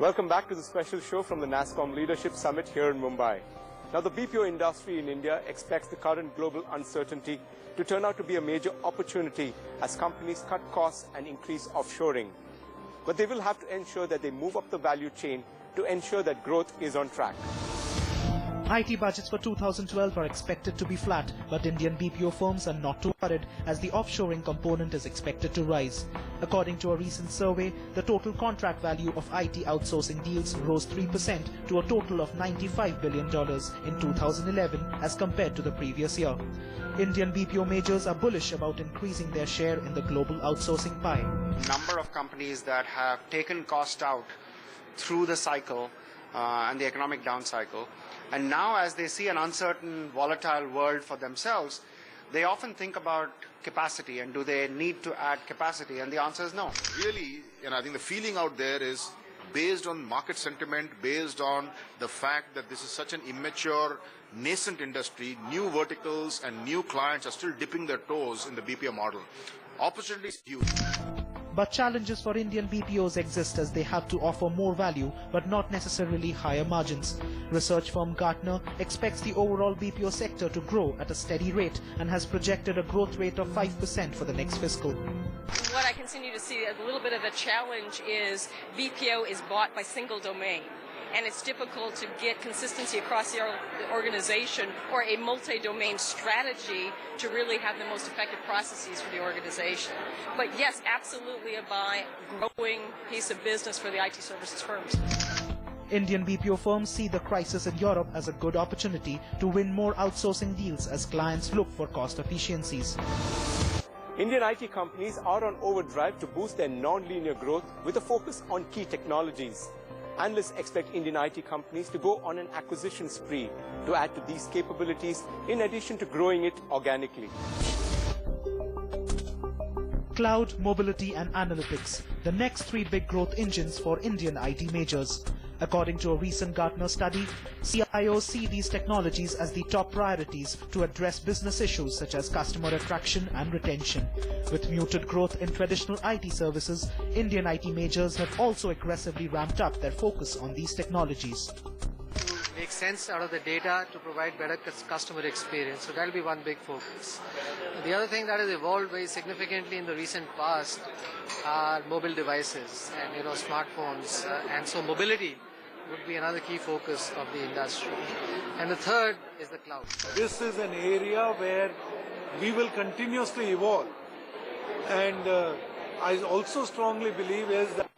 Welcome back to the special show from the NASSCOM Leadership Summit here in Mumbai. Now, the BPO industry in India expects the current global uncertainty to turn out to be a major opportunity as companies cut costs and increase offshoring. But they will have to ensure that they move up the value chain to ensure that growth is on track. IT budgets for 2012 are expected to be flat, but Indian BPO firms are not too worried as the offshoring component is expected to rise. According to a recent survey, the total contract value of IT outsourcing deals rose 3% to a total of $95 billion in 2011 as compared to the previous year. Indian BPO majors are bullish about increasing their share in the global outsourcing pie. Number of companies that have taken cost out through the cycle and the economic down cycle. And now as they see an uncertain, volatile world for themselves, they often think about capacity and do they need to add capacity? And the answer is no. Really, I think the feeling out there is based on market sentiment, based on the fact that this is such an immature, nascent industry, new verticals and new clients are still dipping their toes in the BPO model. Opportunity is huge. But challenges for Indian BPOs exist as they have to offer more value but not necessarily higher margins. Research firm Gartner expects the overall BPO sector to grow at a steady rate and has projected a growth rate of 5% for the next fiscal. What I continue to see a little bit of a challenge is BPO is bought by single domain. And it's difficult to get consistency across the organization or a multi-domain strategy to really have the most effective processes for the organization. But yes, absolutely a growing piece of business for the IT services firms. Indian BPO firms see the crisis in Europe as a good opportunity to win more outsourcing deals as clients look for cost efficiencies. Indian IT companies are on overdrive to boost their non-linear growth with a focus on key technologies. Analysts expect Indian IT companies to go on an acquisition spree to add to these capabilities in addition to growing it organically. Cloud, mobility and analytics, the next three big growth engines for Indian IT majors. According to a recent Gartner study, CIOs see these technologies as the top priorities to address business issues such as customer attraction and retention. With muted growth in traditional IT services, Indian IT majors have also aggressively ramped up their focus on these technologies. Make sense out of the data to provide better customer experience. So that will be one big focus. The other thing that has evolved very significantly in the recent past are mobile devices and smartphones. And so mobility would be another key focus of the industry. And the third is the cloud. This is an area where we will continuously evolve. And I also strongly believe is that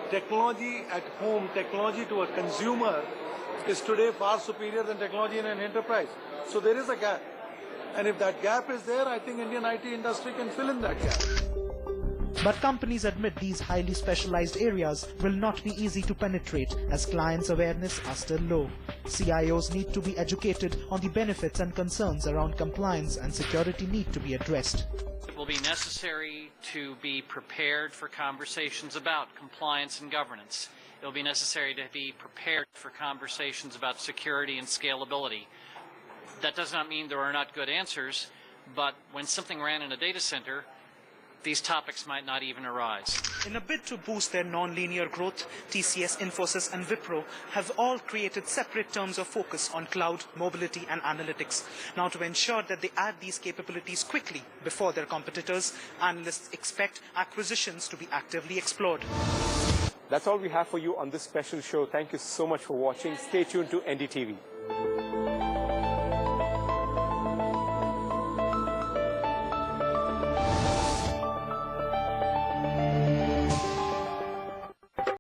technology at home, technology to a consumer is today far superior than technology in an enterprise. So there is a gap. And if that gap is there, I think Indian IT industry can fill in that gap. But companies admit these highly specialized areas will not be easy to penetrate as clients' awareness are still low. CIOs need to be educated on the benefits and concerns around compliance and security need to be addressed. It will be necessary to be prepared for conversations about compliance and governance. It will be necessary to be prepared for conversations about security and scalability. That does not mean there are not good answers, but when something ran in a data center, these topics might not even arise. In a bid to boost their non-linear growth, TCS, Infosys and Wipro have all created separate terms of focus on cloud, mobility and analytics. Now to ensure that they add these capabilities quickly before their competitors, analysts expect acquisitions to be actively explored. That's all we have for you on this special show. Thank you so much for watching. Stay tuned to NDTV.